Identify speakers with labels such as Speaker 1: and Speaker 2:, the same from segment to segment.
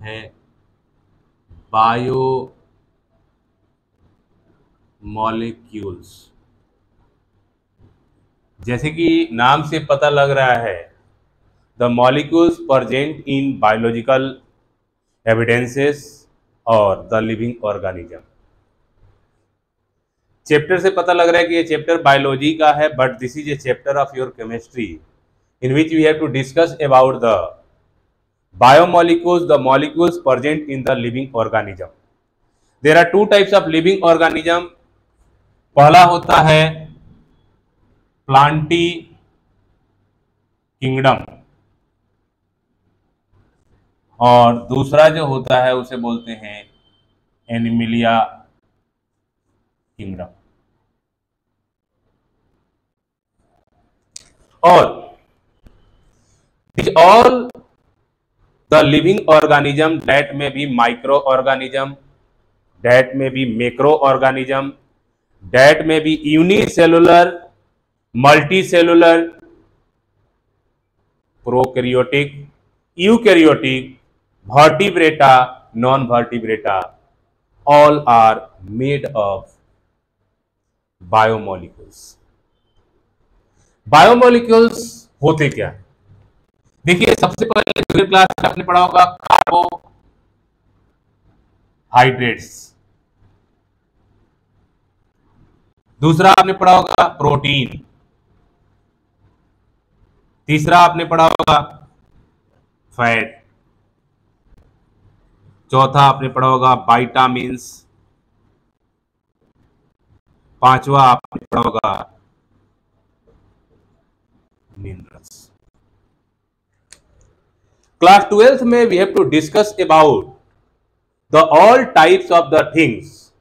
Speaker 1: है bio molecules. जैसे कि नाम से पता लग रहा है, the molecules present in biological evidences और द लिविंग ऑर्गेनिज्म। चैप्टर से पता लग रहा है कि ये चैप्टर बायोलॉजी का है, but this is a chapter of your chemistry in which we have to discuss about the biomolecules, the molecules present in the living organism. There are two types of living organism. पहला होता है Plantae kingdom और दूसरा जो होता है उसे बोलते हैं एनिमिलिया किंगडम। और these all the living organism that may be microorganism, that may be macroorganism, that may be unicellular, multicellular, prokaryotic, eukaryotic, vertebrata, non-vertebrata, all are made of biomolecules. Biomolecules होते क्या है? देखिए, सबसे पहले क्लास में आपने पढ़ा होगा कार्बोहाइड्रेट्स, दूसरा आपने पढ़ा होगा प्रोटीन, तीसरा आपने पढ़ा होगा फैट, चौथा आपने पढ़ा होगा विटामिन्स, पांचवा आपने पढ़ा होगा मिनरल्स। क्लास 12th में we have to discuss about the all types of the things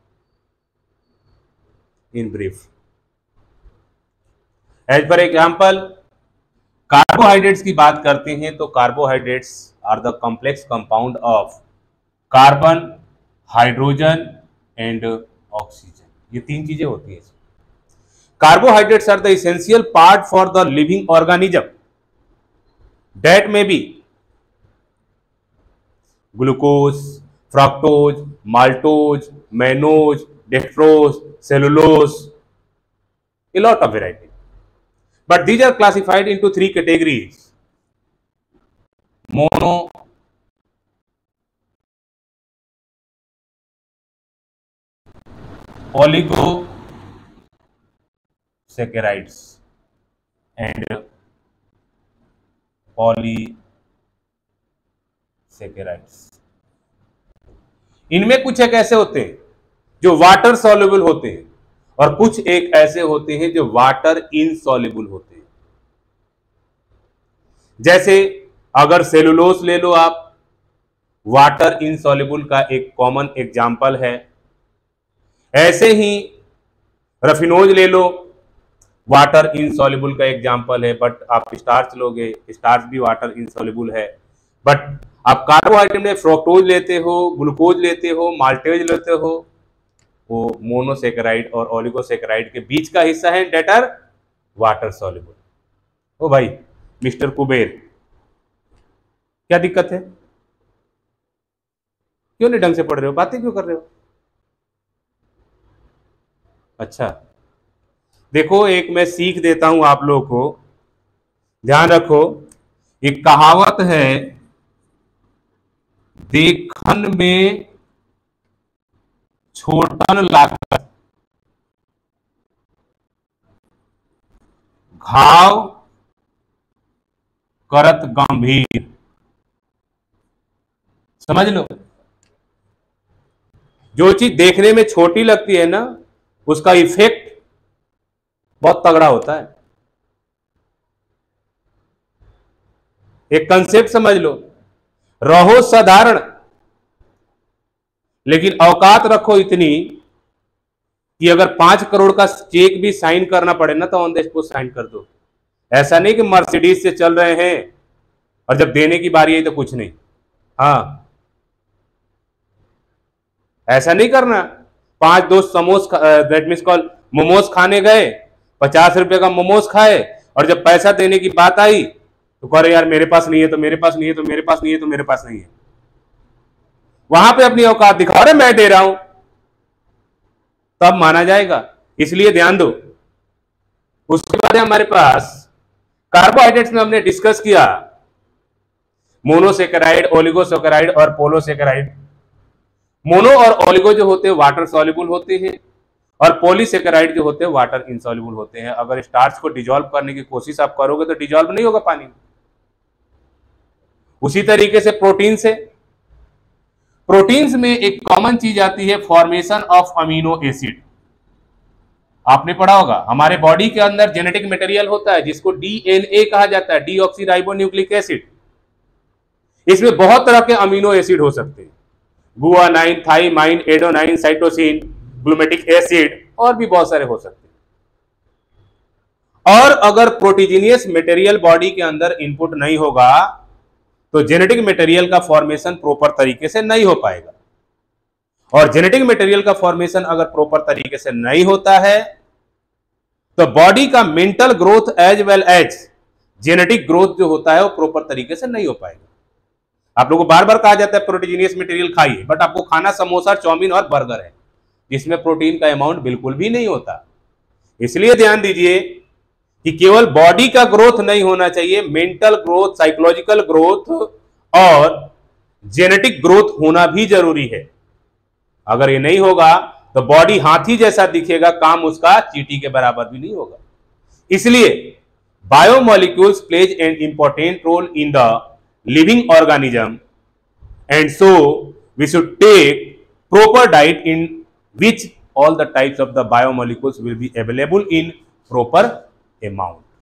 Speaker 1: in brief. As for example, carbohydrates की बात करते हैं तो carbohydrates are the complex compound of carbon, hydrogen and oxygen. ये तीन चीजें होती हैं। Carbohydrates are the essential part for the living organism that may be glucose, fructose, maltose, mannose, dextrose, cellulose, a lot of variety. But these are classified into three categories: mono, oligosaccharides and polysaccharides। इनमें कुछ एक ऐसे होते हैं जो water soluble होते हैं और कुछ एक ऐसे होते हैं जो वाटर इनसॉल्युबल होते हैं। जैसे अगर सेलुलोज ले लो आप, वाटर इनसॉल्युबल का एक कॉमन एग्जाम्पल है। ऐसे ही रफिनोज ले लो, वाटर इनसॉल्युबल का एग्जाम्पल है। बट आप स्टार्च लोगे, स्टार्च भी वाटर इनसॉल्युबल है। बट आप कार्बोहाइड्रेट में फ्रक्टोज लेते हो, ग्लूकोज लेते हो, माल्टेज लेते हो, वो मोनोसेकेराइड और ओलिगोसेकेराइड के बीच का हिस्सा है, डेट आर वाटर सॉल्युबल। ओ भाई मिस्टर कुबेर, क्या दिक्कत है? क्यों नहीं ढंग से पढ़ रहे हो? बातें क्यों कर रहे हो? अच्छा, देखो एक मैं सीख देता हूं आप लोगों को, ध्यान रखो। एक कहावत है, देखन में छोटन लागत, घाव करत गंभीर। समझ लो, जो चीज देखने में छोटी लगती है ना, उसका इफेक्ट बहुत तगड़ा होता है। एक कंसेप्ट समझ लो, रहो साधारण लेकिन औकात रखो इतनी कि अगर 5 करोड़ का चेक भी साइन करना पड़े ना तो ऑन द स्पॉट साइन कर दो। ऐसा नहीं कि मर्सिडीज से चल रहे हैं और जब देने की बारी आई तो कुछ नहीं। हाँ, ऐसा नहीं करना। 5 दोस्त दैट मीन्स कॉल मोमोज खाने गए, 50 रुपए का मोमोज खाए और जब पैसा देने की बात आई तो कह रहे यार मेरे पास नहीं है, तो मेरे पास नहीं है, तो मेरे पास नहीं है, तो मेरे पास नहीं है। वहां पे अपनी औकात दिखाओ, रहे मैं दे रहा हूं, तब माना जाएगा। इसलिए ध्यान दो। उसके बाद है हमारे पास कार्बोहाइड्रेट्स में हमने डिस्कस किया मोनोसेकेराइड, ओलिगोसेकेराइड और पोलोसेकेराइड। मोनो और ओलिगो जो होते हैं वाटर सॉल्युबल होते हैं और पॉलीसेकेराइड जो होते हैं वाटर इनसॉल्युबल होते हैं। अगर स्टार्च को डिसॉल्व करने की कोशिश आप करोगे तो डिसॉल्व नहीं होगा पानी में। उसी तरीके से प्रोटीन्स है। प्रोटीन्स में एक कॉमन चीज आती है फॉर्मेशन ऑफ अमीनो एसिड। आपने पढ़ा होगा हमारे बॉडी के अंदर जेनेटिक मटेरियल होता है जिसको डीएनए कहा जाता है, डीऑक्सीराइबोन्यूक्लिक एसिड। इसमें बहुत तरह के अमीनो एसिड हो सकते हैं, गुआनाइन, थाइमाइन, एडोनाइन, साइटोसिन, ग्लूमेटिक एसिड और भी बहुत सारे हो सकते हैं। और अगर प्रोटीजिनियस मटेरियल बॉडी के अंदर इनपुट नहीं होगा तो जेनेटिक मटेरियल का फॉर्मेशन प्रॉपर तरीके से नहीं हो पाएगा। और जेनेटिक मटेरियल का फॉर्मेशन अगर प्रॉपर तरीके से नहीं होता है तो बॉडी का mental growth as well as genetic growth जो होता है वो प्रॉपर तरीके से नहीं हो पाएगा। आप लोगों को बार बार कहा जाता है प्रोटीजिनियस मटेरियल खाइए, बट आपको खाना समोसा, चाउमीन और बर्गर है जिसमें प्रोटीन का अमाउंट बिल्कुल भी नहीं होता। इसलिए ध्यान दीजिए कि केवल बॉडी का ग्रोथ नहीं होना चाहिए, मेंटल ग्रोथ, साइकोलॉजिकल ग्रोथ और जेनेटिक ग्रोथ होना भी जरूरी है। अगर ये नहीं होगा तो बॉडी हाथी जैसा दिखेगा, काम उसका चींटी के बराबर भी नहीं होगा। इसलिए biomolecules plays an important role in the living organism and so we should take proper diet in which all the types of the biomolecules will be available in proper amount.